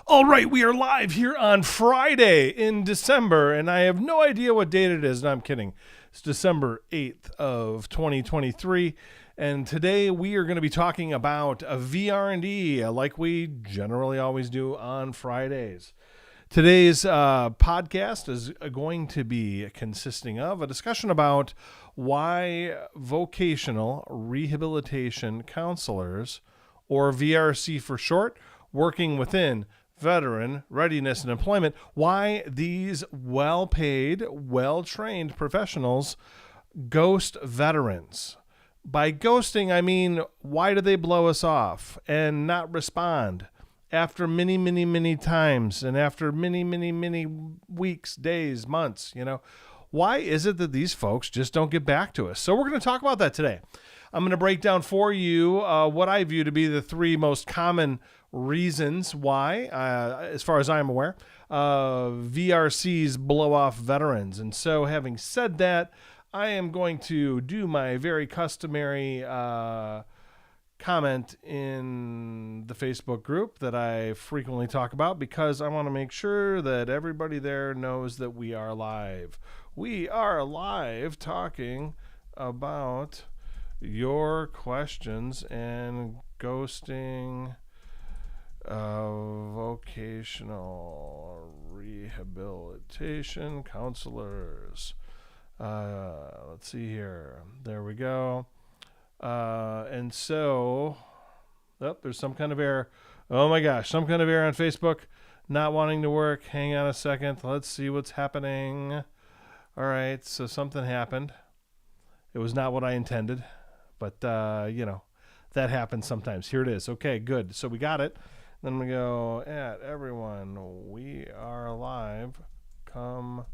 All right, we are live here on Friday in December, and I have no idea what date it is. No, I'm kidding. It's December 8th of 2023, and today we are going to be talking about a VR&E like we generally always do on Fridays. Today's podcast is going to be consisting of a discussion about why vocational rehabilitation counselors, or VRC for short, working within veteran readiness and employment, why these well-paid, well-trained professionals ghost veterans. By ghosting, I mean, why do they blow us off and not respond after many, many, many times and after many, many, many weeks, days, months, Why is it that these folks just don't get back to us? So we're going to talk about that today. I'm going to break down for you what I view to be the three most common reasons why, as far as I'm aware, VRCs blow off veterans. And so having said that, I am going to do my very customary comment in the Facebook group that I frequently talk about, because I want to make sure that everybody there knows that we are live. We are live talking about your questions and ghosting vocational rehabilitation counselors. Let's see here. There we go. And so, there's some kind of error. Oh my gosh, some kind of error on Facebook. Not wanting to work. Hang on a second. Let's see what's happening. All right, so something happened. It was not what I intended, but, that happens sometimes. Here it is. Okay, good. So we got it. Then we go at everyone. We are live. Come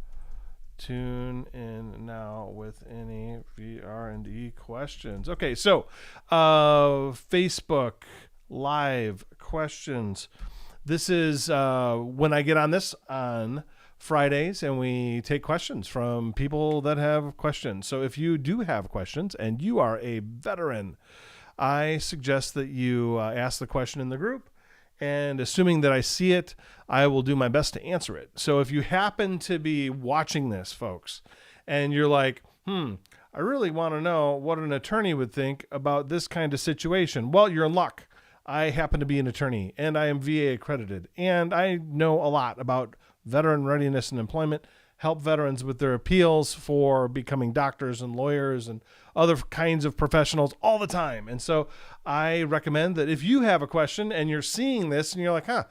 tune in now with any VR&E questions. Okay, so Facebook live questions. This is when I get on this on Fridays, and we take questions from people that have questions. So if you do have questions and you are a veteran, I suggest that you ask the question in the group, and assuming that I see it, I will do my best to answer it. So if you happen to be watching this, folks, and you're like, I really want to know what an attorney would think about this kind of situation. Well, you're in luck. I happen to be an attorney, and I am VA accredited, and I know a lot about veteran readiness and employment, help veterans with their appeals for becoming doctors and lawyers and other kinds of professionals all the time. And so I recommend that if you have a question and you're seeing this and you're like, I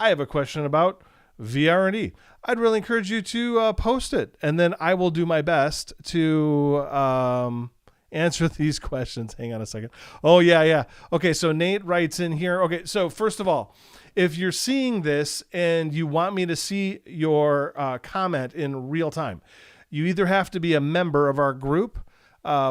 have a question about VR&E, I'd really encourage you to post it. And then I will do my best to answer these questions. Hang on a second. Oh, yeah. Okay, so Nate writes in here. Okay, so first of all, if you're seeing this and you want me to see your comment in real time, you either have to be a member of our group,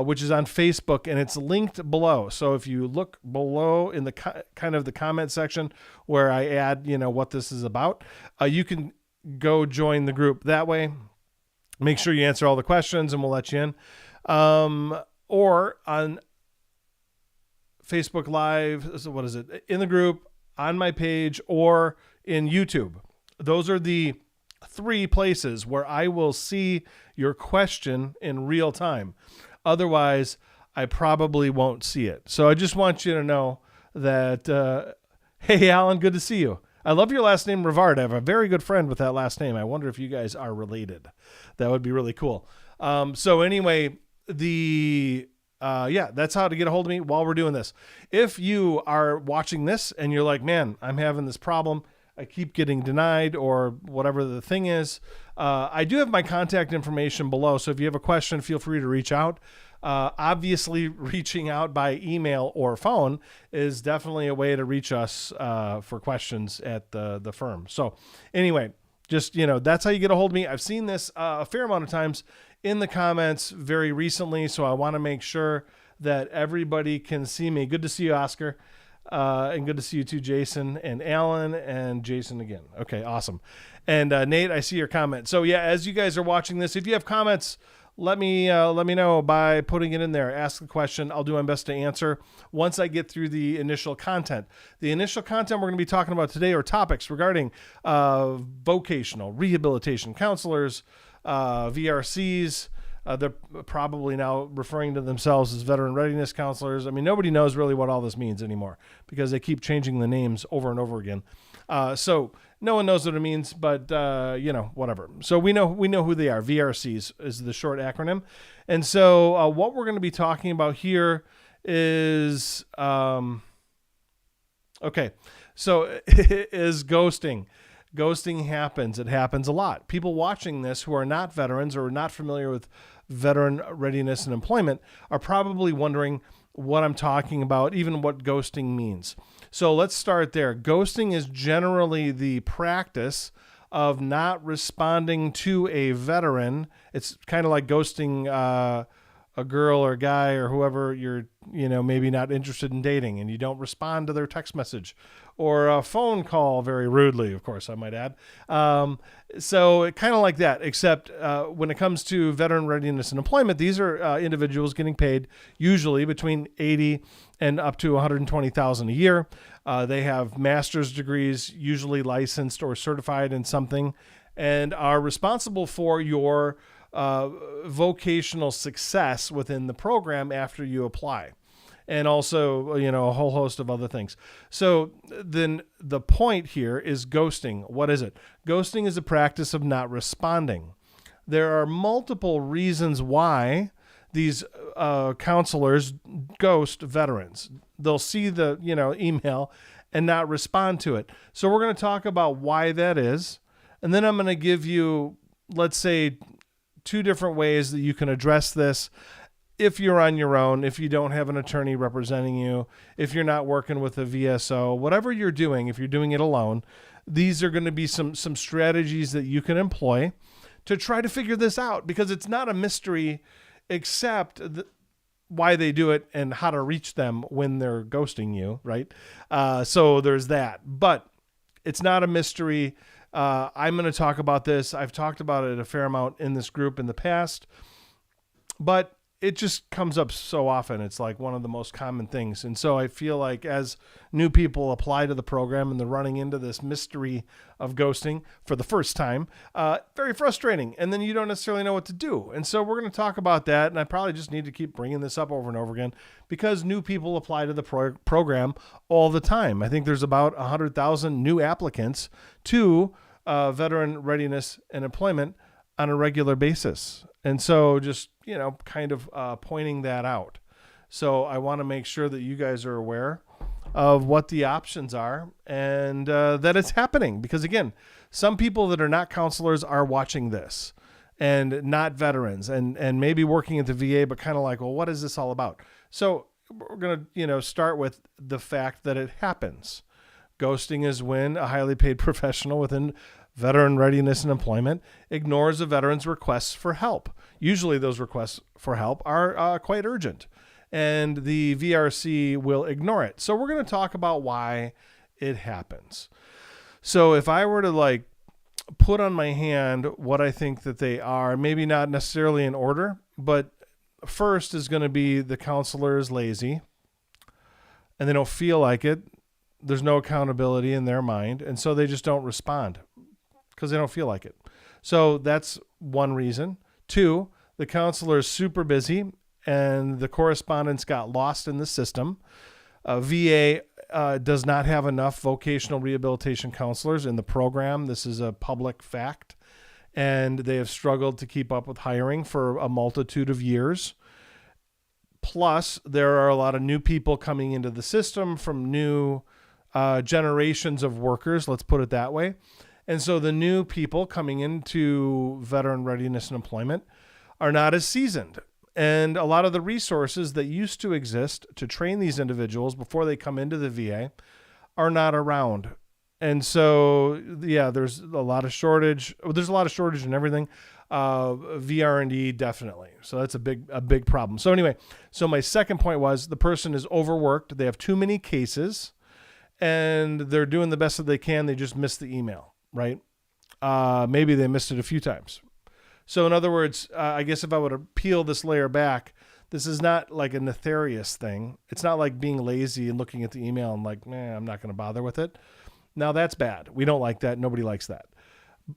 which is on Facebook, and it's linked below. So if you look below in the kind of the comment section where I add, what this is about, you can go join the group that way. Make sure you answer all the questions, and we'll let you in. Or on Facebook Live, so what is it? In the group, on my page, or in YouTube. Those are the three places where I will see your question in real time. Otherwise, I probably won't see it. So I just want you to know that, hey, Alan, good to see you. I love your last name, Rivard. I have a very good friend with that last name. I wonder if you guys are related. That would be really cool. So anyway, that's how to get a hold of me while we're doing this. If you are watching this and you're like, man, I'm having this problem, I keep getting denied or whatever the thing is, I do have my contact information below. So if you have a question, feel free to reach out. Obviously, reaching out by email or phone is definitely a way to reach us for questions at the firm. So anyway, just, that's how you get a hold of me. I've seen this a fair amount of times in the comments very recently, so I want to make sure that everybody can see me. Good to see you, Oscar, and good to see you too, Jason and Alan and Jason again. Okay, awesome. And Nate, I see your comment. So yeah, as you guys are watching this, if you have comments, let me know by putting it in there. Ask the question. I'll do my best to answer once I get through the initial content. The initial content we're going to be talking about today are topics regarding vocational rehabilitation counselors, VRCs. They're probably now referring to themselves as veteran readiness counselors. I mean, nobody knows really what all this means anymore because they keep changing the names over and over again. So no one knows what it means, but whatever. So we know who they are. VRCs is the short acronym. And so what we're going to be talking about here is so is ghosting. Ghosting happens. It happens a lot. People watching this who are not veterans or not familiar with veteran readiness and employment are probably wondering what I'm talking about, even what ghosting means. So let's start there. Ghosting is generally the practice of not responding to a veteran. It's kind of like ghosting a girl or guy or whoever you're, maybe not interested in dating, and you don't respond to their text message or a phone call very rudely, of course, I might add. So kind of like that, except when it comes to veteran readiness and employment, these are individuals getting paid usually between $80,000 and up to $120,000 a year. They have master's degrees, usually licensed or certified in something, and are responsible for your vocational success within the program after you apply. And also, a whole host of other things. So then the point here is ghosting. What is it? Ghosting is a practice of not responding. There are multiple reasons why these counselors ghost veterans. They'll see the, email and not respond to it. So we're going to talk about why that is. And then I'm going to give you, let's say, 2 different ways that you can address this. If you're on your own, if you don't have an attorney representing you, if you're not working with a VSO, whatever you're doing, if you're doing it alone, these are going to be some strategies that you can employ to try to figure this out, because it's not a mystery except why they do it and how to reach them when they're ghosting you, right? So there's that. But it's not a mystery. I'm going to talk about this. I've talked about it a fair amount in this group in the past, but it just comes up so often. It's like one of the most common things. And so I feel like as new people apply to the program and they're running into this mystery of ghosting for the first time, very frustrating. And then you don't necessarily know what to do. And so we're going to talk about that. And I probably just need to keep bringing this up over and over again because new people apply to the program all the time. I think there's about 100,000 new applicants to veteran readiness and employment on a regular basis. And so just, kind of pointing that out. So I want to make sure that you guys are aware of what the options are and that it's happening. Because again, some people that are not counselors are watching this and not veterans and maybe working at the VA, but kind of like, well, what is this all about? So we're going to, start with the fact that it happens. Ghosting is when a highly paid professional within veteran readiness and employment ignores a veteran's requests for help. Usually those requests for help are quite urgent, and the VRC will ignore it. So we're going to talk about why it happens. So if I were to put on my hand what I think that they are, maybe not necessarily in order, but first is going to be the counselor is lazy and they don't feel like it. There's no accountability in their mind, and so they just don't respond because they don't feel like it. So that's one reason. 2, the counselor is super busy and the correspondence got lost in the system. VA does not have enough vocational rehabilitation counselors in the program. This is a public fact, and they have struggled to keep up with hiring for a multitude of years. Plus, there are a lot of new people coming into the system from new generations of workers, let's put it that way. And so the new people coming into veteran readiness and employment are not as seasoned. And a lot of the resources that used to exist to train these individuals before they come into the VA are not around. And so, there's a lot of shortage. There's a lot of shortage in everything. VR&E definitely. So that's a big problem. So anyway, my second point was the person is overworked. They have too many cases and they're doing the best that they can. They just missed the email, right? Maybe they missed it a few times. So in other words, I guess if I were to peel this layer back, this is not like a nefarious thing. It's not like being lazy and looking at the email and like, I'm not going to bother with it. Now that's bad. We don't like that. Nobody likes that,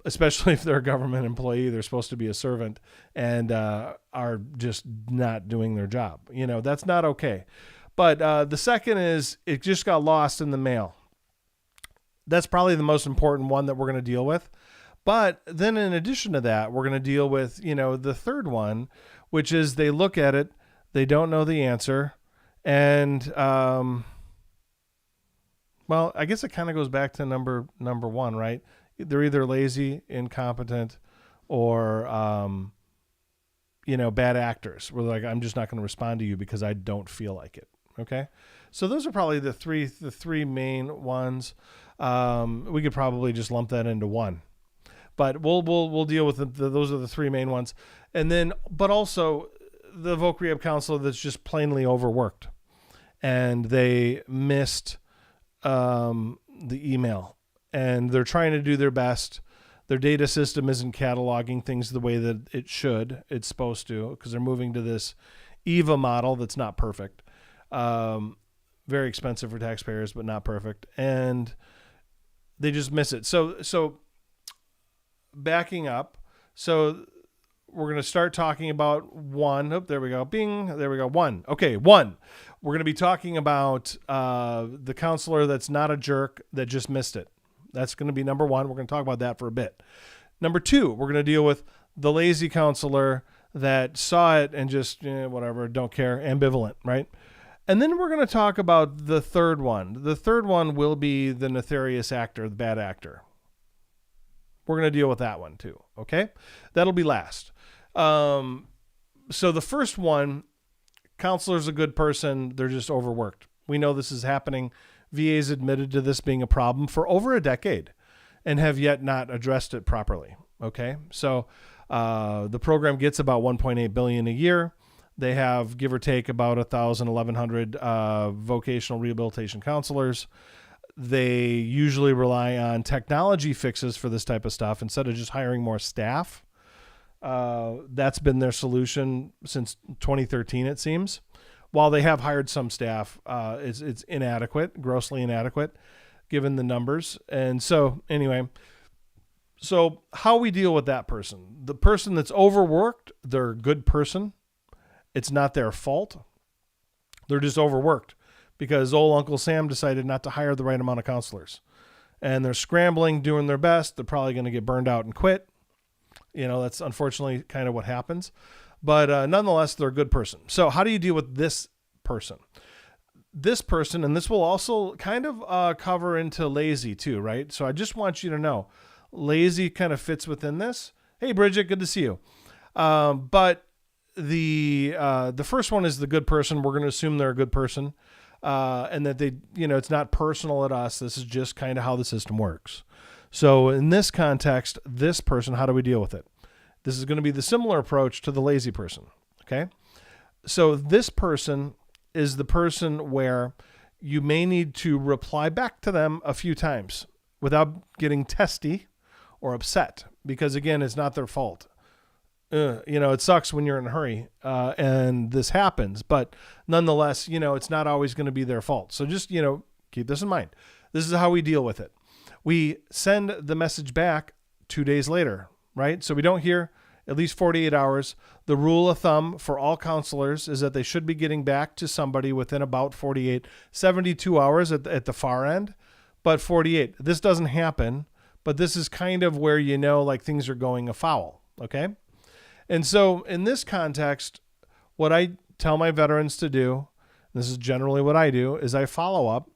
especially if they're a government employee. They're supposed to be a servant and are just not doing their job. That's not okay. But the second is it just got lost in the mail. That's probably the most important one that we're going to deal with. But then in addition to that, we're going to deal with, the third one, which is they look at it, they don't know the answer. And, well, I guess it kind of goes back to number one, right? They're either lazy, incompetent, or, bad actors. We're like, I'm just not going to respond to you because I don't feel like it. Okay. So those are probably the three main ones. We could probably just lump that into one, but we'll deal with those are the three main ones. And then, but also the Voc Rehab counselor that's just plainly overworked and they missed, the email and they're trying to do their best. Their data system isn't cataloging things the way that it's supposed to, because they're moving to this EVA model that's not perfect. Very expensive for taxpayers, but not perfect. And they just miss it. So backing up. So we're going to start talking about one. Oh, there we go. Bing. There we go. One. Okay. One. We're going to be talking about, the counselor that's not a jerk that just missed it. That's going to be number one. We're going to talk about that for a bit. Number two, we're going to deal with the lazy counselor that saw it and just whatever, don't care, ambivalent, right? And then we're going to talk about the third one. The third one will be the nefarious actor, the bad actor. We're going to deal with that one too, okay? That'll be last. So the first one, counselor's a good person. They're just overworked. We know this is happening. VA's admitted to this being a problem for over a decade and have yet not addressed it properly, okay? So the program gets about $1.8 billion a year. They have, give or take, about 1,100 vocational rehabilitation counselors. They usually rely on technology fixes for this type of stuff instead of just hiring more staff. That's been their solution since 2013, it seems. While they have hired some staff, it's inadequate, grossly inadequate, given the numbers. And so, anyway, so how we deal with that person? The person that's overworked, they're a good person. It's not their fault. They're just overworked because old Uncle Sam decided not to hire the right amount of counselors. And they're scrambling, doing their best. They're probably going to get burned out and quit. That's unfortunately kind of what happens. But nonetheless, they're a good person. So how do you deal with this person? This person, and this will also kind of cover into lazy too, right? So I just want you to know, lazy kind of fits within this. Hey, Bridget, good to see you. But the first one is the good person. We're going to assume they're a good person, and that they, it's not personal at us. This is just kind of how the system works. So in this context, this person, how do we deal with it? This is going to be the similar approach to the lazy person. Okay. So this person is the person where you may need to reply back to them a few times without getting testy or upset, because again, it's not their fault. It sucks when you're in a hurry, and this happens, but nonetheless, it's not always going to be their fault. So just, keep this in mind. This is how we deal with it. We send the message back 2 days later, right? So we don't hear at least 48 hours. The rule of thumb for all counselors is that they should be getting back to somebody within about 72 hours at the far end, but 48. This doesn't happen, but this is kind of where like things are going afoul, okay? And so in this context, what I tell my veterans to do, this is generally what I do, is I follow up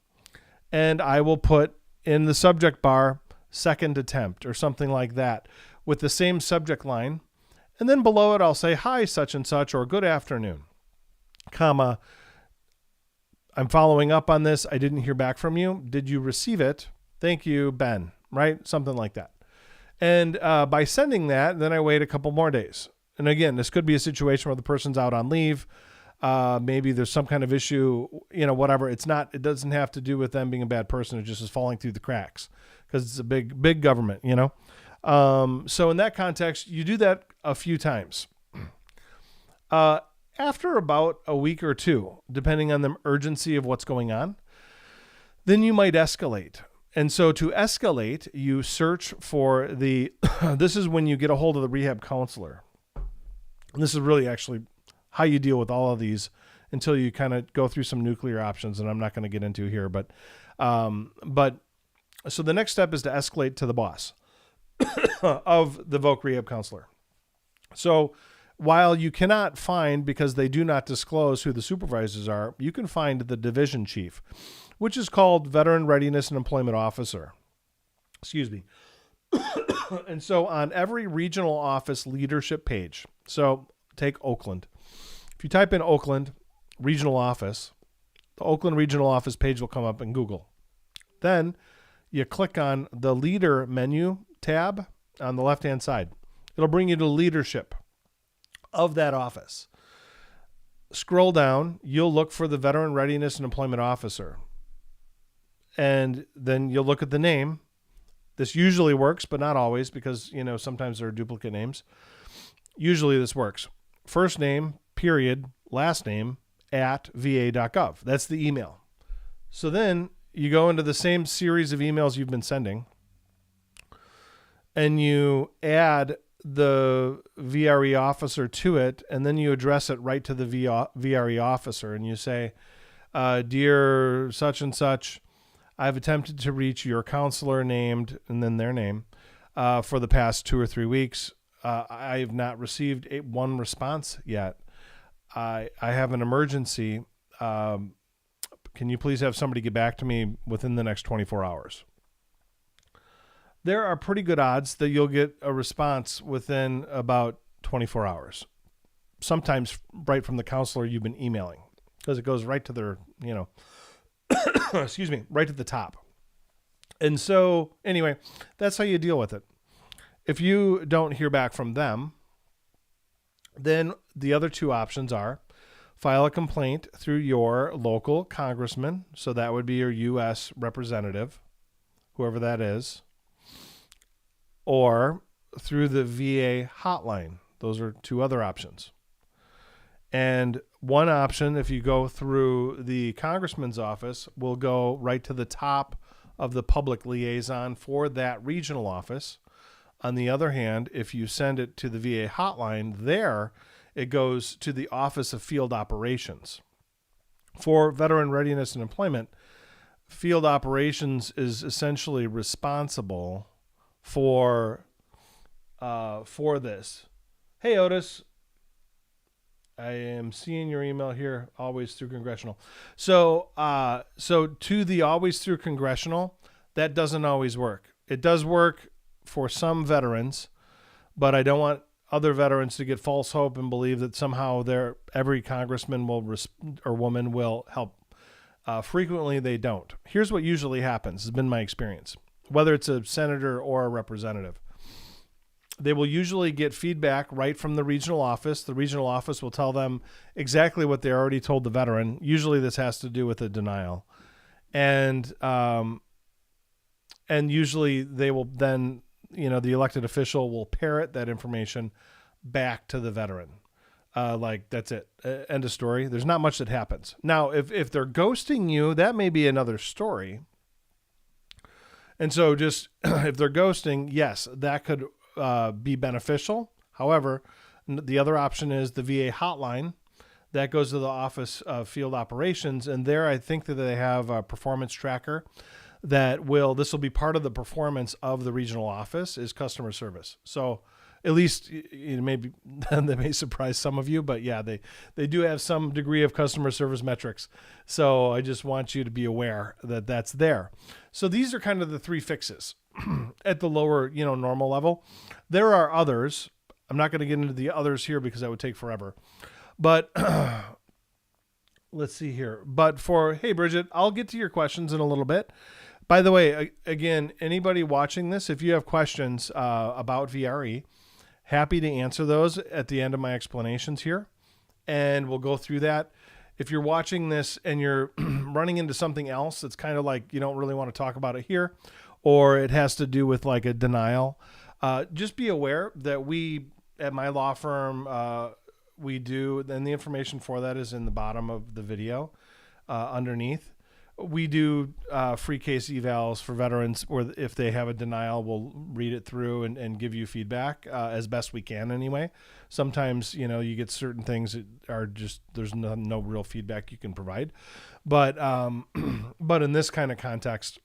and I will put in the subject bar, second attempt or something like that with the same subject line. And then below it, I'll say, hi, such and such, or good afternoon, comma, I'm following up on this. I didn't hear back from you. Did you receive it? Thank you, Ben, right? Something like that. And by sending that, then I wait a couple more days. And again, this could be a situation where the person's out on leave. Maybe there's some kind of issue, whatever. It doesn't have to do with them being a bad person. It just is falling through the cracks because it's a big government, So in that context, you do that a few times. After about a week or two, depending on the urgency of what's going on, then you might escalate. And so to escalate, you search for this is when you get a hold of the rehab counselor. And this is really actually how you deal with all of these until you kind of go through some nuclear options, and I'm not going to get into here. But so the next step is to escalate to the boss of the Voc Rehab Counselor. So while you cannot find, because they do not disclose who the supervisors are, you can find the division chief, which is called Veteran Readiness and Employment Officer. Excuse me. And so on every regional office leadership page, so take Oakland. If you type in Oakland regional office, the Oakland regional office page will come up in Google. Then you click on the leader menu tab on the left-hand side. It'll bring you to leadership of that office. Scroll down, you'll look for the Veteran Readiness and Employment Officer. And then you'll look at the name. This usually works, but not always, because, sometimes there are duplicate names. Usually this works. First name, period, last name, @va.gov. That's the email. So then you go into the same series of emails you've been sending, and you add the VRE officer to it, and then you address it right to the VRE officer, and you say, dear such and such, I've attempted to reach your counselor named, and then their name, for the past 2 or 3 weeks. I have not received one response yet. I have an emergency. Can you please have somebody get back to me within the next 24 hours? There are pretty good odds that you'll get a response within about 24 hours. Sometimes right from the counselor you've been emailing, because it goes right to their, excuse me, right to the top. And so anyway, that's how you deal with it. If you don't hear back from them, then the other two options are file a complaint through your local congressman. So that would be your U.S. representative, whoever that is, or through the VA hotline. Those are two other options. And one option, if you go through the congressman's office, will go right to the top of the public liaison for that regional office. On the other hand, if you send it to the VA hotline, there it goes to the Office of Field Operations. For Veteran Readiness and Employment, Field Operations is essentially responsible for this. Hey, Otis, I am seeing your email here, always through Congressional. So to the always through Congressional, that doesn't always work. It does work for some veterans, but I don't want other veterans to get false hope and believe that somehow every congressman or woman will help. Frequently, they don't. Here's what usually happens. Has been my experience. Whether it's a senator or a representative, they will usually get feedback right from the regional office. The regional office will tell them exactly what they already told the veteran. Usually, this has to do with a denial, and usually they will then, the elected official will parrot that information back to the veteran. Like, that's it. End of story. There's not much that happens. Now, if they're ghosting you, that may be another story. And so just if they're ghosting, yes, that could be beneficial. However, the other option is the VA hotline. That goes to the Office of Field Operations. And there, I think that they have a performance tracker this will be part of the performance of the regional office is customer service. So at least maybe that may surprise some of you, but yeah, they do have some degree of customer service metrics. So I just want you to be aware that that's there. So these are kind of the three fixes at the lower, normal level. There are others. I'm not going to get into the others here because that would take forever, but let's see here. But hey, Bridget, I'll get to your questions in a little bit. By the way, again, anybody watching this, if you have questions about VRE, happy to answer those at the end of my explanations here, and we'll go through that. If you're watching this and you're running into something else that's kind of like you don't really want to talk about it here, or it has to do with like a denial, Just be aware that we, at my law firm, we do, and the information for that is in the bottom of the video underneath. We do free case evals for veterans, or if they have a denial, we'll read it through and give you feedback as best we can anyway. Sometimes, you get certain things that are just, there's no real feedback you can provide. But but in this kind of context,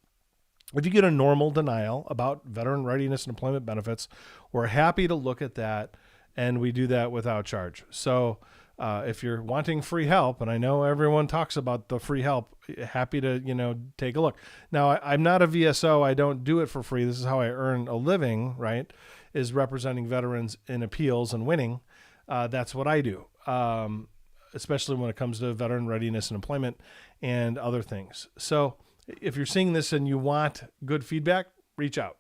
if you get a normal denial about veteran readiness and employment benefits, we're happy to look at that, and we do that without charge. So if you're wanting free help, and I know everyone talks about the free help, happy to, take a look. Now, I'm not a VSO. I don't do it for free. This is how I earn a living, right, is representing veterans in appeals and winning. That's what I do, especially when it comes to veteran readiness and employment and other things. So if you're seeing this and you want good feedback, reach out.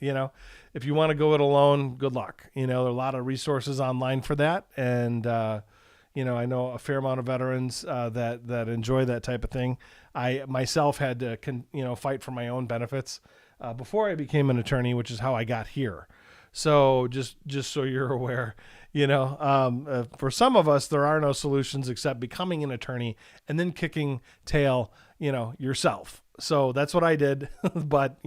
If you want to go it alone, good luck. There are a lot of resources online for that. And, I know a fair amount of veterans that enjoy that type of thing. I myself had to, fight for my own benefits before I became an attorney, which is how I got here. So just so you're aware, for some of us, there are no solutions except becoming an attorney and then kicking tail, yourself. So that's what I did. But,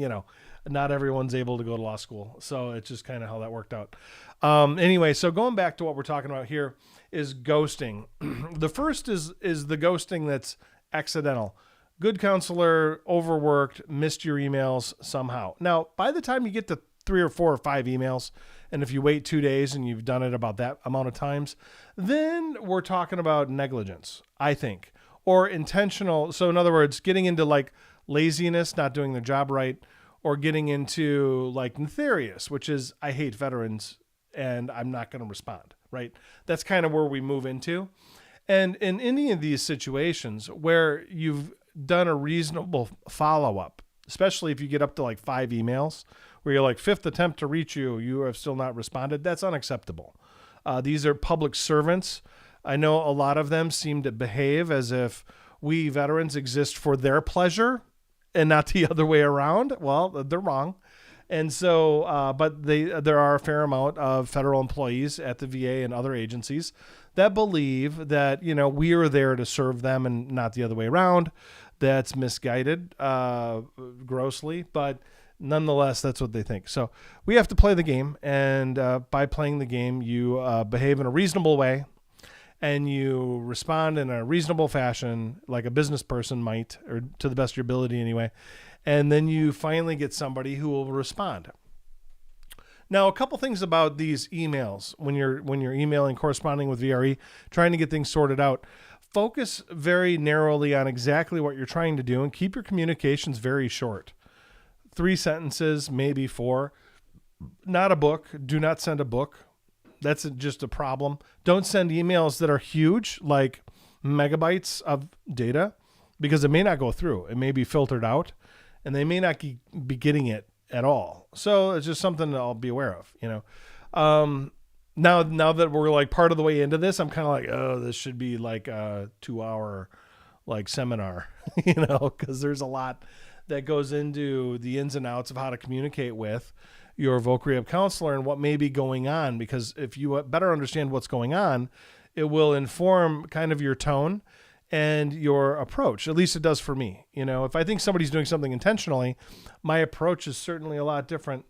not everyone's able to go to law school. So it's just kind of how that worked out. Anyway, so going back to what we're talking about here is ghosting. The first is the ghosting that's accidental. Good counselor, overworked, missed your emails somehow. Now, by the time you get to 3 or 4 or 5 emails, and if you wait 2 days and you've done it about that amount of times, then we're talking about negligence, I think, or intentional. So in other words, getting into like laziness, not doing their job right, or getting into like nefarious, which is I hate veterans and I'm not going to respond, right? That's kind of where we move into. And in any of these situations where you've done a reasonable follow-up, especially if you get up to like 5 emails where you're like 5th attempt to reach you, you have still not responded, that's unacceptable. These are public servants. I know a lot of them seem to behave as if we veterans exist for their pleasure and not the other way around. Well, they're wrong. And so, but there are a fair amount of federal employees at the VA and other agencies that believe that, we are there to serve them and not the other way around. That's misguided, grossly, but nonetheless, that's what they think. So we have to play the game. And by playing the game, you behave in a reasonable way, and you respond in a reasonable fashion, like a business person might, or to the best of your ability anyway. And then you finally get somebody who will respond. Now, a couple things about these emails when you're emailing, corresponding with VRE, trying to get things sorted out. Focus very narrowly on exactly what you're trying to do and keep your communications very short. 3 sentences, maybe 4. Not a book. Do not send a book. That's just a problem. Don't send emails that are huge, like megabytes of data, because it may not go through. It may be filtered out, and they may not be getting it at all. So it's just something that I'll be aware of, Now that we're like part of the way into this, I'm kind of like, oh, this should be like a 2-hour like seminar, because there's a lot that goes into the ins and outs of how to communicate with your Voc Rehab counselor and what may be going on, because if you better understand what's going on, it will inform kind of your tone and your approach. At least it does for me. If I think somebody's doing something intentionally, my approach is certainly a lot different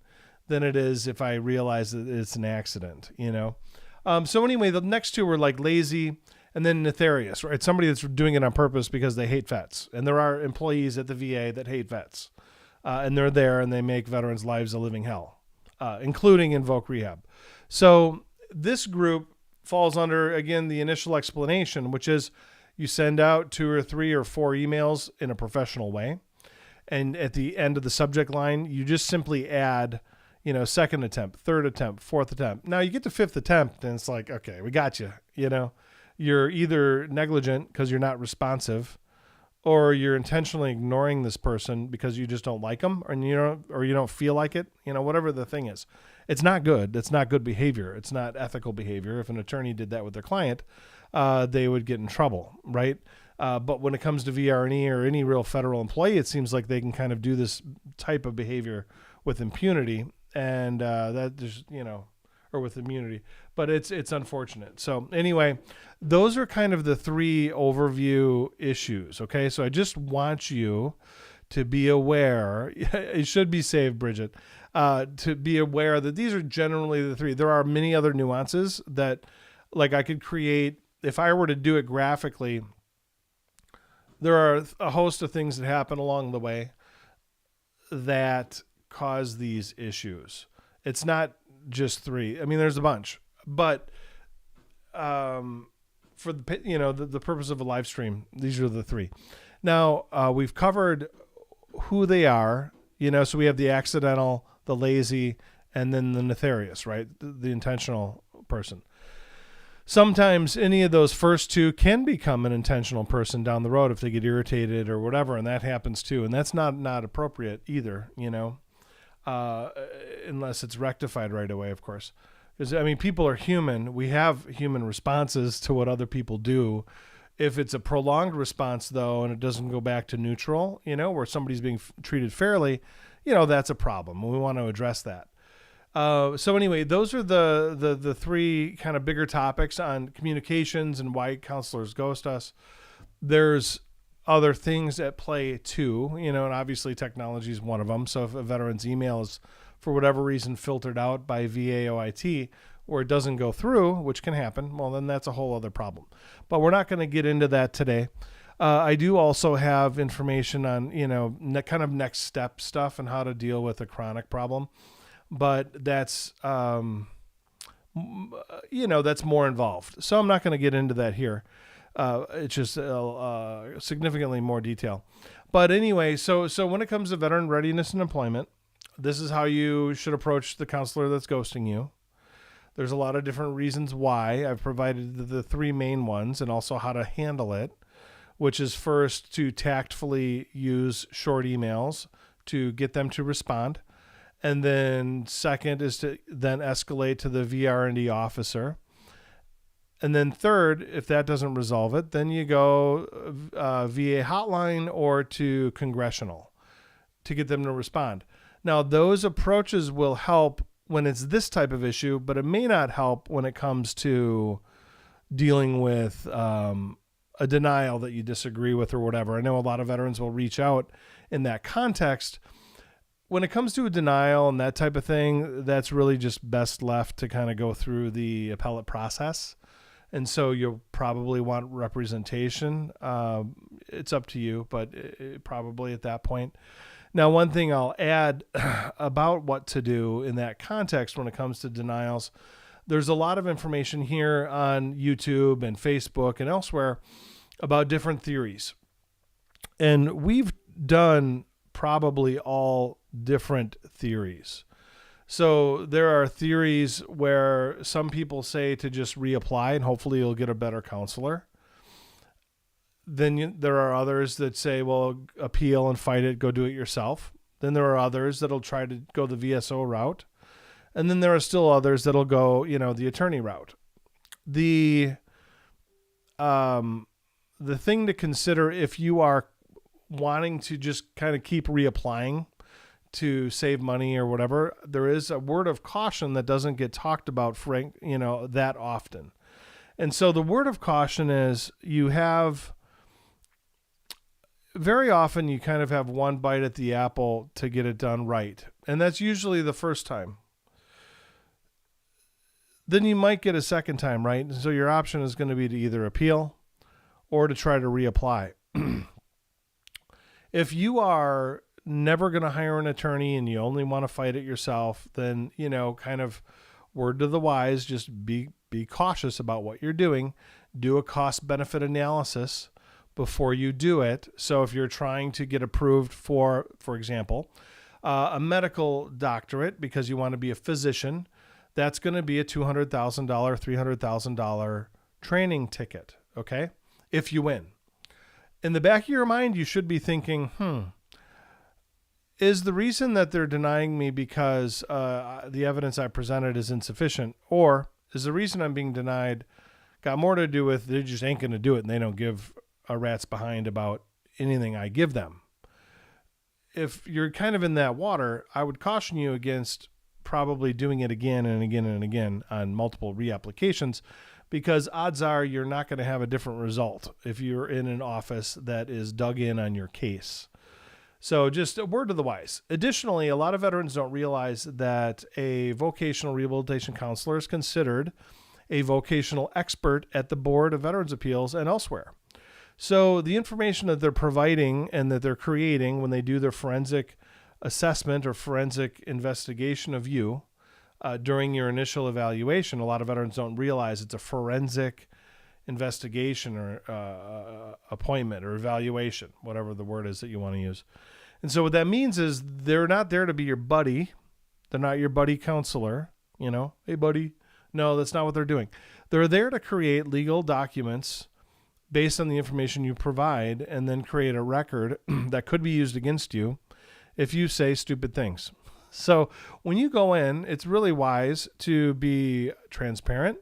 than it is if I realize that it's an accident, So anyway, the next 2 were like lazy and then nefarious, right? Somebody that's doing it on purpose because they hate vets. And there are employees at the VA that hate vets. And they're there and they make veterans' lives a living hell, including in Voc Rehab. So this group falls under, again, the initial explanation, which is you send out 2 or 3 or 4 emails in a professional way. And at the end of the subject line, you just simply add, 2nd attempt, 3rd attempt, 4th attempt. Now you get to 5th attempt and it's like, okay, we got you. You're either negligent because you're not responsive, or you're intentionally ignoring this person because you just don't like them, or you don't feel like it, whatever the thing is. It's not good. It's not good behavior. It's not ethical behavior. If an attorney did that with their client, they would get in trouble, right? But when it comes to VR&E or any real federal employee, it seems like they can kind of do this type of behavior with impunity. and that just, or with immunity, but it's unfortunate. So anyway, those are kind of the three overview issues. Okay, so I just want you to be aware. It should be saved, Bridget. To be aware that these are generally the three. There are many other nuances that, like, I could create if I were to do it graphically. There are a host of things that happen along the way that cause these issues. It's not just three. I mean, there's a bunch, but for the purpose of a live stream, these are the three. Now we've covered who they are. So we have the accidental, the lazy, and then the nefarious, right? The intentional person. Sometimes any of those first two can become an intentional person down the road if they get irritated or whatever, and that happens too. And that's not appropriate either, unless it's rectified right away, of course. Because, people are human. We have human responses to what other people do. If it's a prolonged response, though, and it doesn't go back to neutral, where somebody's being treated fairly, that's a problem. We want to address that. So anyway, those are the three kind of bigger topics on communications and why counselors ghost us. There's other things at play too, and obviously technology is one of them. So if a veteran's email is for whatever reason filtered out by VAOIT or it doesn't go through, which can happen, well, then that's a whole other problem. But we're not going to get into that today. I do also have information on, kind of next step stuff and how to deal with a chronic problem. But that's, that's more involved. So I'm not going to get into that here. It's just significantly more detail. But anyway, so when it comes to veteran readiness and employment, this is how you should approach the counselor that's ghosting you. There's a lot of different reasons why. I've provided the three main ones and also how to handle it, which is first to tactfully use short emails to get them to respond. And then second is to then escalate to the VR&E officer. And then third, if that doesn't resolve it, then you go VA hotline or to congressional to get them to respond. Now, those approaches will help when it's this type of issue, but it may not help when it comes to dealing with a denial that you disagree with or whatever. I know a lot of veterans will reach out in that context. When it comes to a denial and that type of thing, that's really just best left to kind of go through the appellate process. And so you'll probably want representation. It's up to you, but probably at that point. Now, one thing I'll add about what to do in that context when it comes to denials, there's a lot of information here on YouTube and Facebook and elsewhere about different theories. And we've done probably all different theories. So there are theories where some people say to just reapply and hopefully you'll get a better counselor. Then there are others that say, well, appeal and fight it, go do it yourself. Then there are others that'll try to go the VSO route. And then there are still others that'll go, the attorney route. The thing to consider if you are wanting to just kind of keep reapplying to save money or whatever, there is a word of caution that doesn't get talked about, that often. And so the word of caution is very often you kind of have one bite at the apple to get it done right. And that's usually the first time. Then you might get a second time, right? And so your option is going to be to either appeal or to try to reapply. If you are never going to hire an attorney and you only want to fight it yourself, then, kind of word to the wise, just be cautious about what you're doing. Do a cost-benefit analysis before you do it. So if you're trying to get approved for example, a medical doctorate because you want to be a physician, that's going to be a $200,000, $300,000 training ticket, okay? If you win. In the back of your mind, you should be thinking, is the reason that they're denying me because the evidence I presented is insufficient, or is the reason I'm being denied got more to do with they just ain't going to do it and they don't give a rat's behind about anything I give them? If you're kind of in that water, I would caution you against probably doing it again and again and again on multiple reapplications, because odds are you're not going to have a different result if you're in an office that is dug in on your case. So just a word to the wise. Additionally, a lot of veterans don't realize that a vocational rehabilitation counselor is considered a vocational expert at the Board of Veterans Appeals and elsewhere. So the information that they're providing and that they're creating when they do their forensic assessment or forensic investigation of you during your initial evaluation, a lot of veterans don't realize it's a forensic investigation or appointment or evaluation, whatever the word is that you want to use. And so what that means is they're not there to be your buddy. They're not your buddy counselor, hey buddy. No, that's not what they're doing. They're there to create legal documents based on the information you provide and then create a record that could be used against you if you say stupid things. So when you go in, it's really wise to be transparent,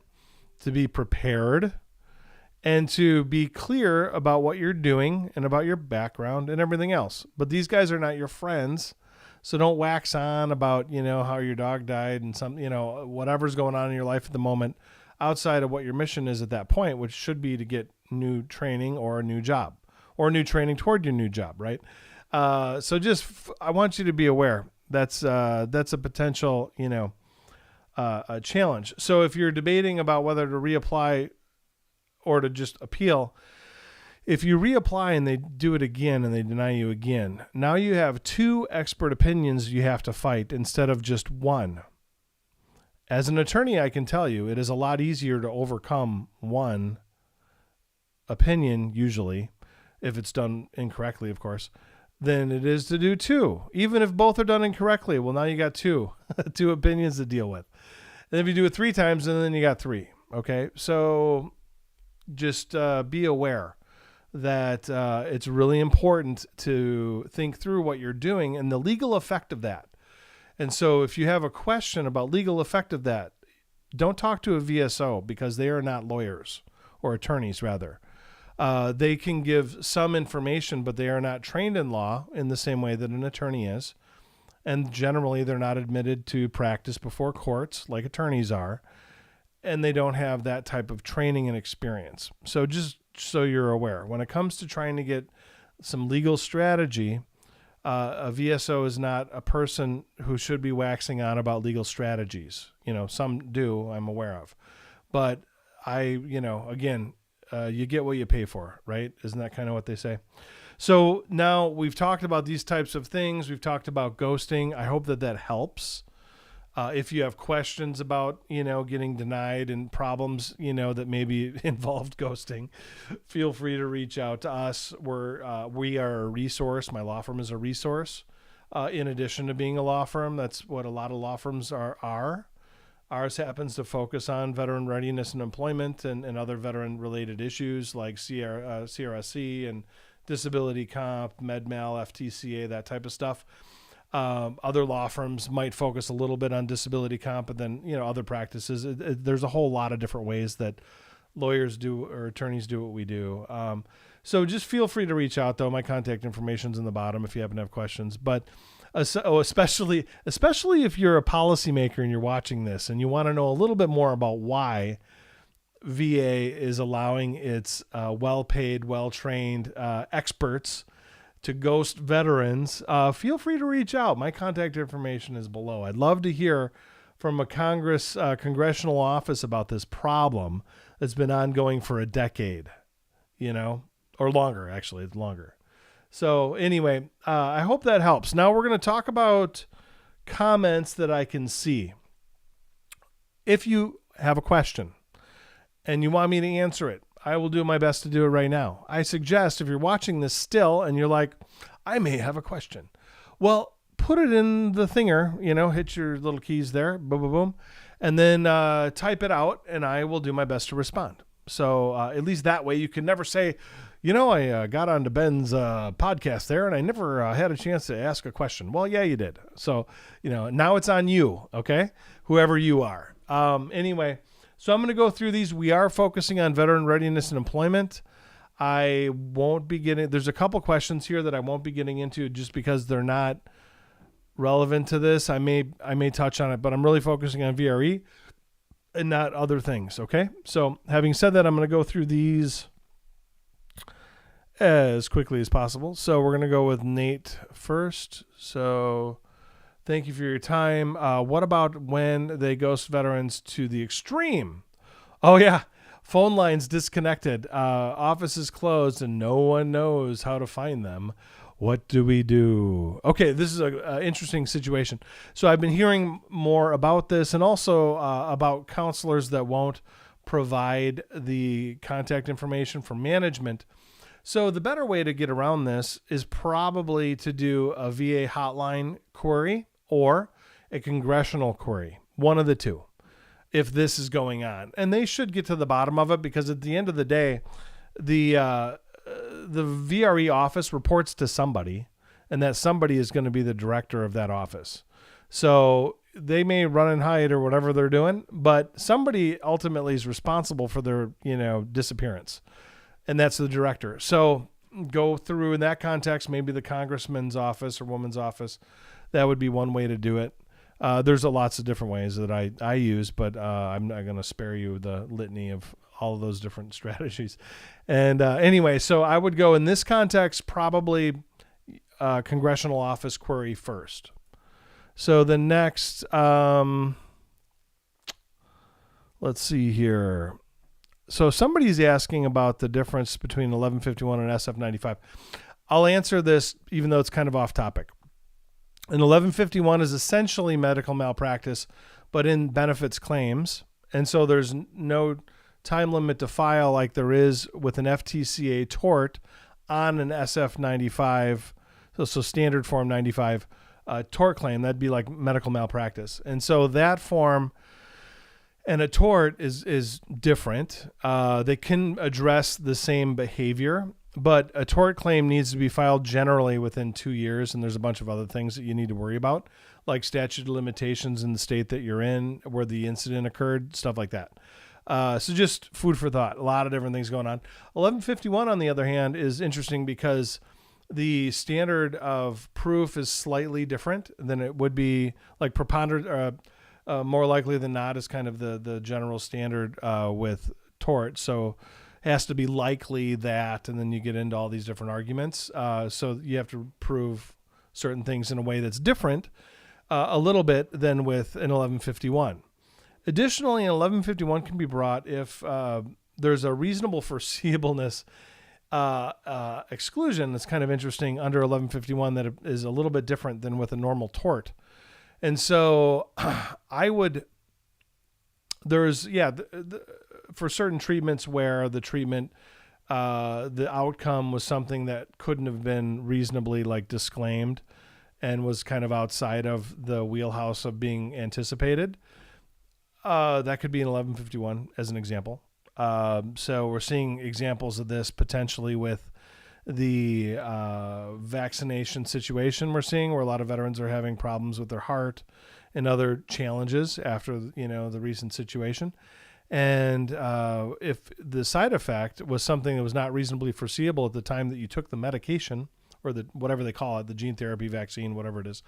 to be prepared, and to be clear about what you're doing and about your background and everything else. But these guys are not your friends. So don't wax on about, how your dog died and whatever's going on in your life at the moment outside of what your mission is at that point, which should be to get new training or a new job or new training toward your new job, right? So I want you to be aware that's a potential, a challenge. So if you're debating about whether to reapply or to just appeal, if you reapply and they do it again and they deny you again, now you have two expert opinions you have to fight instead of just one. As an attorney, I can tell you it is a lot easier to overcome one opinion, usually, if it's done incorrectly, of course, than it is to do two. Even if both are done incorrectly, well, now you got two opinions to deal with. And if you do it 3 times, and then you got 3. Okay, so just be aware that it's really important to think through what you're doing and the legal effect of that. And so if you have a question about legal effect of that, don't talk to a VSO because they are not lawyers, or attorneys rather. They can give some information, but they are not trained in law in the same way that an attorney is. And generally they're not admitted to practice before courts like attorneys are. And they don't have that type of training and experience. So just so you're aware, when it comes to trying to get some legal strategy, a VSO is not a person who should be waxing on about legal strategies. Some do, I'm aware of. But again, you get what you pay for, right? Isn't that kind of what they say? So now we've talked about these types of things. We've talked about ghosting. I hope that helps. If you have questions about, getting denied and problems, that maybe involved ghosting, feel free to reach out to us. We are a resource. My law firm is a resource. In addition to being a law firm, that's what a lot of law firms are. Ours happens to focus on veteran readiness and employment and other veteran-related issues like CRSC and disability comp, med-mal, FTCA, that type of stuff. Other law firms might focus a little bit on disability comp, and then, other practices. There's a whole lot of different ways that lawyers do or attorneys do what we do. So just feel free to reach out, though. My contact information's in the bottom if you happen to have questions. But especially if you're a policymaker and you're watching this and you want to know a little bit more about why VA is allowing its well-paid, well-trained experts to ghost veterans, feel free to reach out. My contact information is below. I'd love to hear from a congressional office about this problem that's been ongoing for a decade, or longer, actually. It's longer. So anyway, I hope that helps. Now we're going to talk about comments that I can see. If you have a question and you want me to answer it, I will do my best to do it right now. I suggest if you're watching this still and you're like, I may have a question. Well, put it in the thinger, hit your little keys there, boom, boom, boom, and then type it out and I will do my best to respond. So at least that way you can never say, I got onto Ben's podcast there and I never had a chance to ask a question. Well, yeah, you did. So, now it's on you, okay? Whoever you are. Anyway, so I'm going to go through these. We are focusing on veteran readiness and employment. There's a couple questions here that I won't be getting into just because they're not relevant to this, I may touch on it, but I'm really focusing on VRE and not other things. Okay. So having said that, I'm going to go through these as quickly as possible. So we're going to go with Nate first. So thank you for your time. What about when they ghost veterans to the extreme? Oh yeah. Phone lines disconnected, offices closed, and no one knows how to find them. What do we do? Okay, this is an interesting situation. So I've been hearing more about this, and also about counselors that won't provide the contact information for management. So the better way to get around this is probably to do a VA hotline query or a congressional query, one of the two, if this is going on. And they should get to the bottom of it, because at the end of the day, the VRE office reports to somebody, and that somebody is going to be the director of that office. So they may run and hide or whatever they're doing, but somebody ultimately is responsible for their, disappearance, and that's the director. So go through in that context, maybe the congressman's office or woman's office. That would be one way to do it. There's lots of different ways that I use, but I'm not going to spare you the litany of all of those different strategies. And anyway, so I would go in this context, probably congressional office query first. So the next, let's see here. So somebody's asking about the difference between 1151 and SF95. I'll answer this even though it's kind of off topic. And 1151 is essentially medical malpractice, but in benefits claims. And so there's no time limit to file like there is with an FTCA tort on an SF95, so standard form 95 tort claim. That'd be like medical malpractice. And so that form and a tort is different. They can address the same behavior, but a tort claim needs to be filed generally within 2 years, and there's a bunch of other things that you need to worry about, like statute of limitations in the state that you're in, where the incident occurred, stuff like that. So just food for thought. A lot of different things going on. 1151, on the other hand, is interesting because the standard of proof is slightly different than it would be, like preponderant, more likely than not is kind of the general standard with tort. So it has to be likely that, and then you get into all these different arguments. So you have to prove certain things in a way that's different a little bit than with an 1151. Additionally, an 1151 can be brought if there's a reasonable foreseeableness exclusion that's kind of interesting under 1151 that is a little bit different than with a normal tort. And so for certain treatments where the treatment, the outcome was something that couldn't have been reasonably disclaimed and was kind of outside of the wheelhouse of being anticipated, that could be an 1151 as an example. So we're seeing examples of this potentially with the vaccination situation we're seeing, where a lot of veterans are having problems with their heart and other challenges after, the recent situation. And if the side effect was something that was not reasonably foreseeable at the time that you took the medication, or the whatever they call it, the gene therapy vaccine, whatever it is,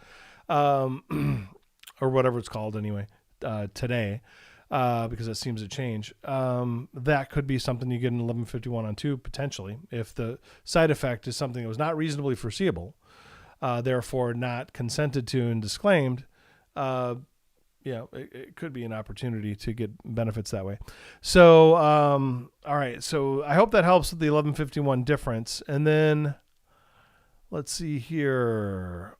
or whatever it's called anyway, today, because it seems to change. That could be something you get in 1151 on too, potentially, if the side effect is something that was not reasonably foreseeable, therefore not consented to and disclaimed. It could be an opportunity to get benefits that way. So, all right. So I hope that helps with the 1151 difference. And then let's see here.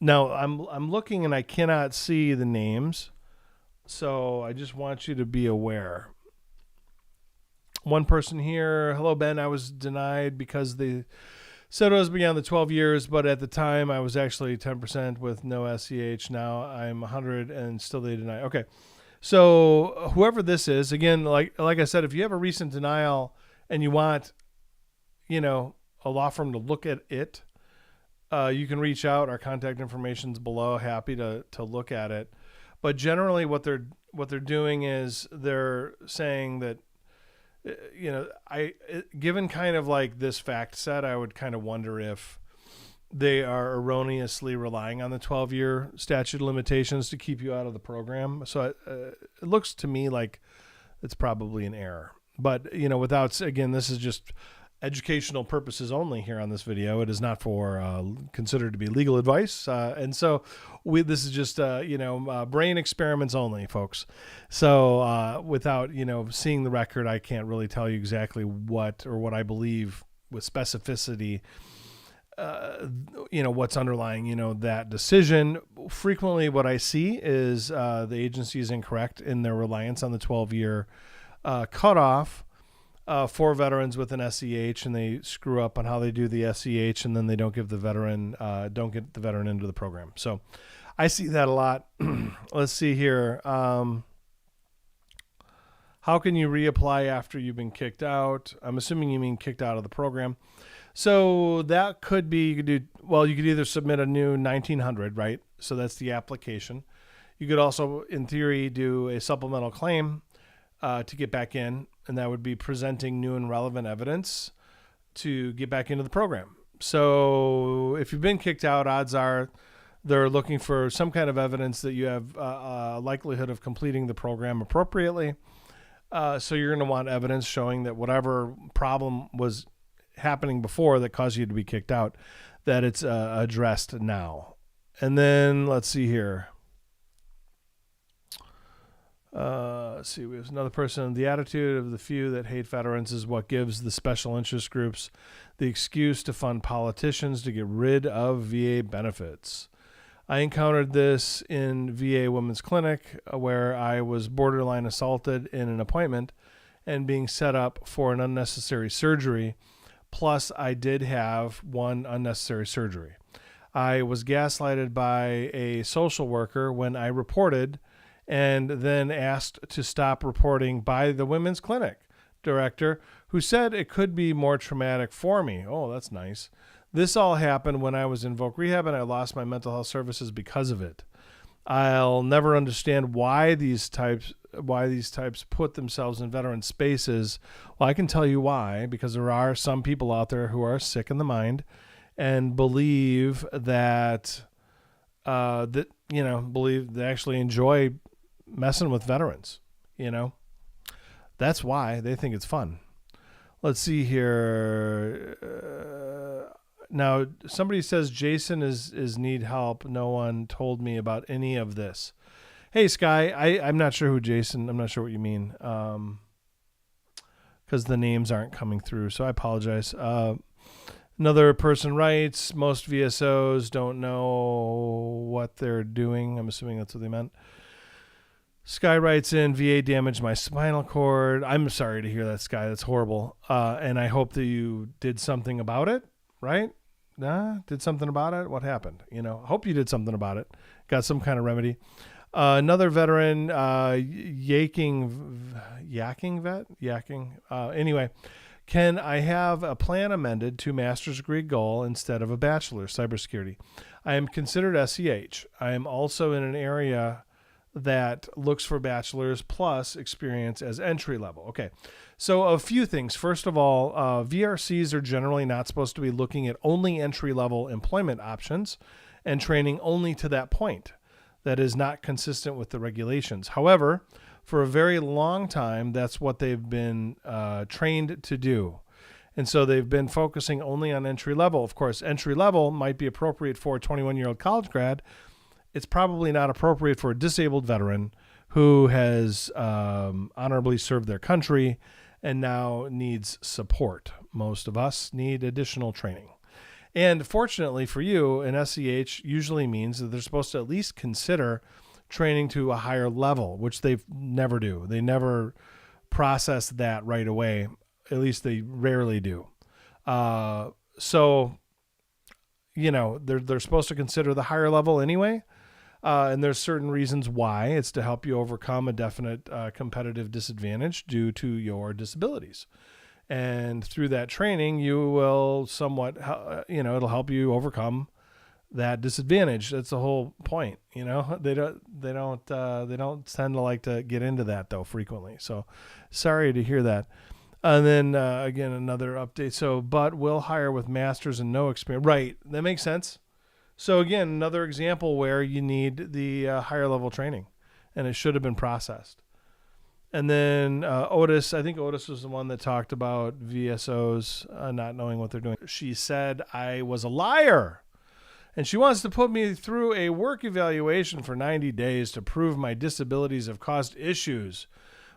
Now I'm looking and I cannot see the names. So I just want you to be aware. One person here. Hello, Ben. I was denied because they said it was beyond the 12 years, but at the time I was actually 10% with no SCH. Now I'm 100 and still they deny. Okay. So whoever this is, again, like I said, if you have a recent denial and you want, a law firm to look at it, you can reach out. Our contact information's below. Happy to look at it. But generally what they're doing is they're saying that, given kind of like this fact set, I would kind of wonder if they are erroneously relying on the 12-year statute of limitations to keep you out of the program. So it looks to me like it's probably an error. But, without, again, this is just educational purposes only here on this video. It is not for considered to be legal advice. And so this is just, brain experiments only, folks. So without, seeing the record, I can't really tell you exactly what I believe with specificity, what's underlying, that decision. Frequently what I see is the agency is incorrect in their reliance on the 12-year cutoff for veterans with an SEH, and they screw up on how they do the SEH, and then they don't get the veteran into the program. So I see that a lot. Let's see here. How can you reapply after you've been kicked out? I'm assuming you mean kicked out of the program. So that could be, you could either submit a new 1900, right? So that's the application. You could also, in theory, do a supplemental claim to get back in, and that would be presenting new and relevant evidence to get back into the program. So if you've been kicked out, odds are they're looking for some kind of evidence that you have a likelihood of completing the program appropriately. So you're going to want evidence showing that whatever problem was happening before that caused you to be kicked out, that it's addressed now. And then let's see here. Let's see, we have another person. The attitude of the few that hate veterans is what gives the special interest groups the excuse to fund politicians to get rid of VA benefits. I encountered this in VA Women's Clinic, where I was borderline assaulted in an appointment and being set up for an unnecessary surgery. Plus, I did have one unnecessary surgery. I was gaslighted by a social worker when I reported, and then asked to stop reporting by the women's clinic director, who said it could be more traumatic for me. Oh, that's nice. This all happened when I was in Voc Rehab, and I lost my mental health services because of it. I'll never understand why these types put themselves in veteran spaces. Well, I can tell you why, because there are some people out there who are sick in the mind and believe that believe they actually enjoy messing with veterans. That's why they think it's fun. Let's see here. Now somebody says Jason is need help. No one told me about any of this. Hey Sky, I'm not sure who Jason. I'm not sure what you mean. Because the names aren't coming through, so I apologize. Another person writes, most VSOs don't know what they're doing. I'm assuming that's what they meant. Sky writes in, VA damaged my spinal cord. I'm sorry to hear that, Sky. That's horrible. And I hope that you did something about it, right? Did something about it? What happened? I hope you did something about it. Got some kind of remedy. Another veteran, anyway, can I have a plan amended to master's degree goal instead of a bachelor's cybersecurity? I am considered SEH. I am also in an area that looks for bachelor's plus experience as entry level. Okay, so a few things. First of all, VRCs are generally not supposed to be looking at only entry level employment options and training only to that point. That is not consistent with the regulations. However, for a very long time, that's what they've been trained to do. And so they've been focusing only on entry level. Of course, entry level might be appropriate for a 21-year-old college grad. It's probably not appropriate for a disabled veteran who has honorably served their country and now needs support. Most of us need additional training. And fortunately for you, an SEH usually means that they're supposed to at least consider training to a higher level, which they never do. They never process that right away. At least they rarely do. So, they're supposed to consider the higher level anyway. And there's certain reasons why. It's to help you overcome a definite competitive disadvantage due to your disabilities. And through that training, you will somewhat, it'll help you overcome that disadvantage. That's the whole point. They don't tend to like to get into that though frequently. So sorry to hear that. And then again, another update. So, but will hire with masters and no experience. Right. That makes sense. So again, another example where you need the higher level training, and it should have been processed. And then Otis, I think Otis was the one that talked about VSOs not knowing what they're doing. She said I was a liar, and she wants to put me through a work evaluation for 90 days to prove my disabilities have caused issues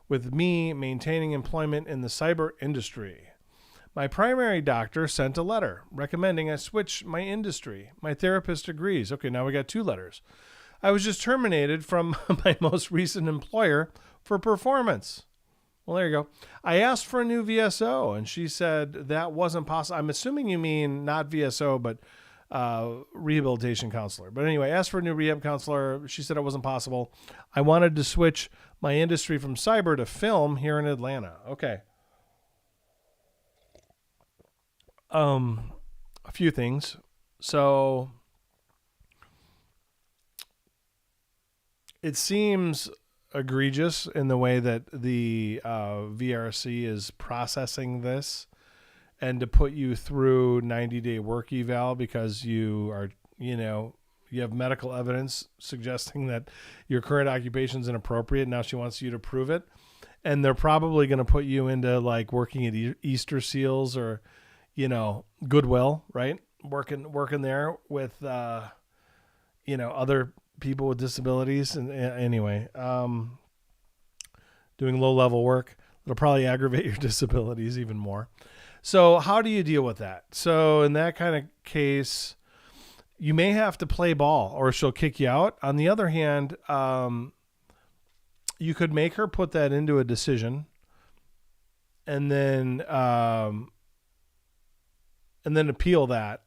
with me maintaining employment in the cyber industry. My primary doctor sent a letter recommending I switch my industry. My therapist agrees. Okay, now we got 2 letters. I was just terminated from my most recent employer for performance. Well, there you go. I asked for a new VSO, and she said that wasn't possible. I'm assuming you mean not VSO, but rehabilitation counselor. But anyway, I asked for a new rehab counselor. She said it wasn't possible. I wanted to switch my industry from cyber to film here in Atlanta. Okay. A few things. So it seems egregious in the way that the VRC is processing this, and to put you through 90-day work eval because you are, you have medical evidence suggesting that your current occupation is inappropriate. Now she wants you to prove it. And they're probably going to put you into like working at Easter Seals or, Goodwill, right? Working there with, other people with disabilities. And anyway, doing low level work, it'll probably aggravate your disabilities even more. So how do you deal with that? So in that kind of case, you may have to play ball or she'll kick you out. On the other hand, you could make her put that into a decision and then appeal that.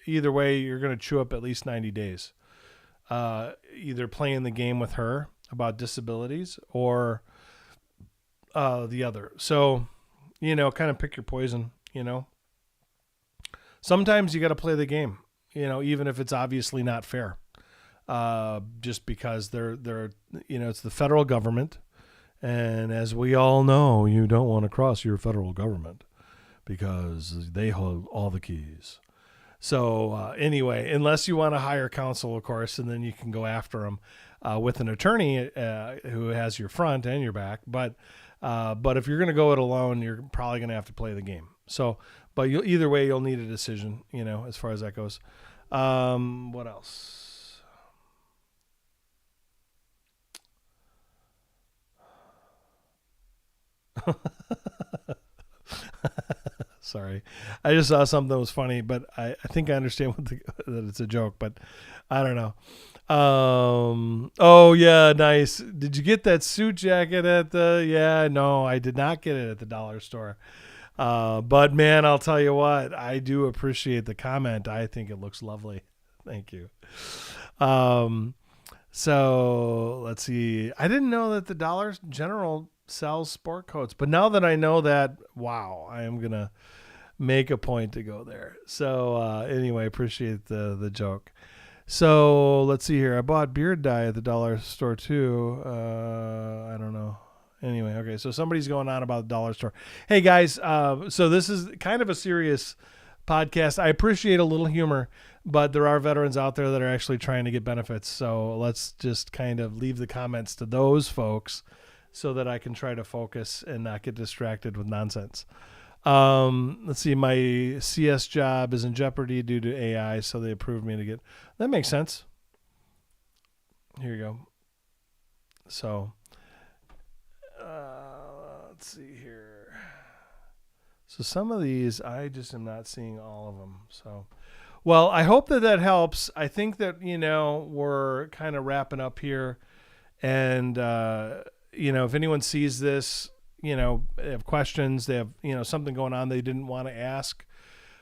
Either way, you're going to chew up at least 90 days. Either playing the game with her about disabilities or the other. So, kind of pick your poison, Sometimes you got to play the game, even if it's obviously not fair. Just because they're it's the federal government. And as we all know, you don't want to cross your federal government because they hold all the keys. So anyway, unless you want to hire counsel, of course, and then you can go after them with an attorney who has your front and your back. But if you're going to go it alone, you're probably going to have to play the game. So, but either way, you'll need a decision, as far as that goes. What else? Sorry. I just saw something that was funny, but I think I understand that it's a joke, but I don't know. Oh yeah, nice. Did you get that suit jacket at no, I did not get it at the dollar store. But man, I'll tell you what, I do appreciate the comment. I think it looks lovely. Thank you. So let's see. I didn't know that the Dollar General sells sport coats, but now that I know that, wow, I am going to make a point to go there. So anyway, appreciate the joke. So let's see here. I bought beard dye at the dollar store too. I don't know. Anyway, okay. So somebody's going on about the dollar store. Hey guys, so this is kind of a serious podcast. I appreciate a little humor, but there are veterans out there that are actually trying to get benefits. So let's just kind of leave the comments to those folks so that I can try to focus and not get distracted with nonsense. Let's see. My CS job is in jeopardy due to AI, so they approved me to get. That makes sense. Here you go. So, let's see here. So some of these, I just am not seeing all of them. So, well, I hope that helps. I think that, we're kind of wrapping up here. And, if anyone sees this, they have questions, they have, something going on they didn't want to ask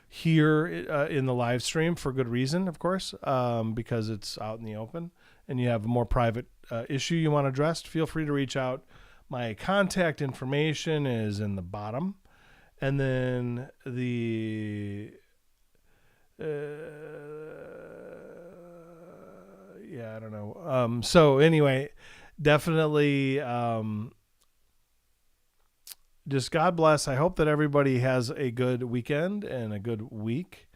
here in the live stream for good reason, of course, because it's out in the open and you have a more private issue you want addressed, feel free to reach out. My contact information is in the bottom. And then I don't know. So anyway, definitely just God bless. I hope that everybody has a good weekend and a good week.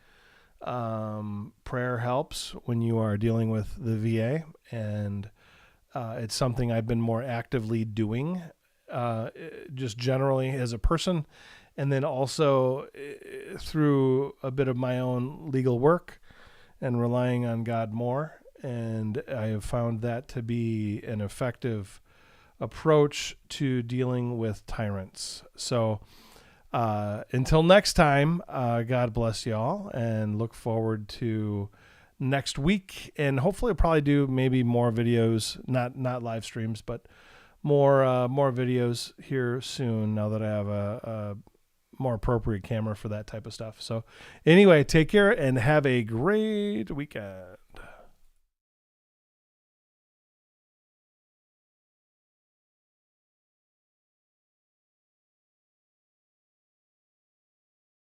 Prayer helps when you are dealing with the VA, and it's something I've been more actively doing, just generally as a person, and then also through a bit of my own legal work and relying on God more. And I have found that to be an effective approach to dealing with tyrants. So until next time, God bless y'all, and look forward to next week. And hopefully I'll probably do maybe more videos, not live streams, but more videos here soon now that I have a more appropriate camera for that type of stuff. So anyway, take care and have a great weekend.